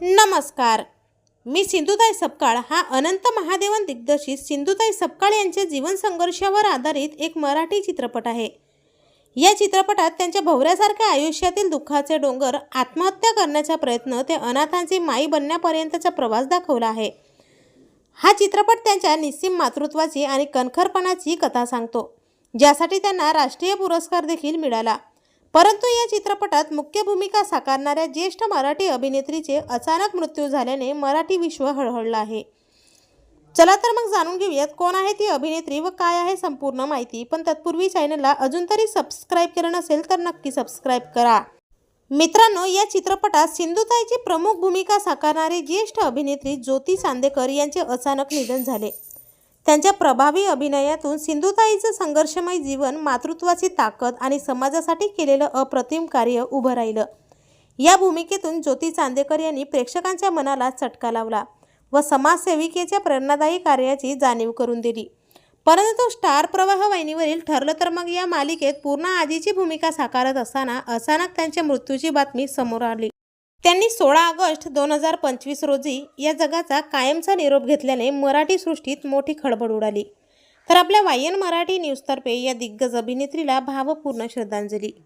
नमस्कार, मी सिंधुताई सपकाळ हा अनंत महादेवन दिग्दर्शित सिंधुताई सपकाळ यांच्या जीवन संघर्षावर आधारित एक मराठी चित्रपट आहे। या चित्रपटात त्यांच्या भोवऱ्यासारख्या आयुष्यातील दुःखाचे डोंगर, आत्महत्या करण्याचा प्रयत्न ते अनाथांची माई बनण्यापर्यंतचा प्रवास दाखवला आहे। हा चित्रपट त्यांच्या निस्सीम मातृत्वाची आणि कणखरपणाची कथा सांगतो, ज्यासाठी त्यांना राष्ट्रीय पुरस्कार देखील मिळाला। परंतु या चित्रपटात मुख्य भूमिका साकारणाऱ्या ज्येष्ठ मराठी अभिनेत्रीचे अचानक मृत्यू झाल्याने मराठी विश्व हळहळलं आहे। चला तर मग जाणून घेऊयात कोण आहे ती अभिनेत्री व काय आहे संपूर्ण माहिती। पण तत्पूर्वी चॅनलला अजून तरी सबस्क्राइब केलं नसेल तर नक्की सबस्क्राइब करा। मित्रांनो, या चित्रपटात सिंधुताईची प्रमुख भूमिका साकारणारी ज्येष्ठ अभिनेत्री ज्योती चांदेकर यांचे अचानक निधन झाले। त्यांच्या प्रभावी अभिनयातून सिंधुताईचं संघर्षमय जीवन, मातृत्वाची ताकद आणि समाजासाठी केलेलं अप्रतिम कार्य उभं राहिलं। या भूमिकेतून ज्योती चांदेकर यांनी प्रेक्षकांच्या मनाला चटका लावला व समाजसेविकेच्या प्रेरणादायी कार्याची जाणीव करून दिली। परंतु स्टार प्रवाह वाहिनीवरील ठरलं तर मग या मालिकेत पूर्णा आजीची भूमिका साकारत असताना अचानक त्यांच्या मृत्यूची बातमी समोर आली। त्यांनी 16 ऑगस्ट 2025 रोजी या जगाचा कायमचा निरोप घेतल्याने मराठी सृष्टीत मोठी खळबळ उडाली। तर आपल्या वायन मराठी न्यूजतर्फे या दिग्गज अभिनेत्रीला भावपूर्ण श्रद्धांजली।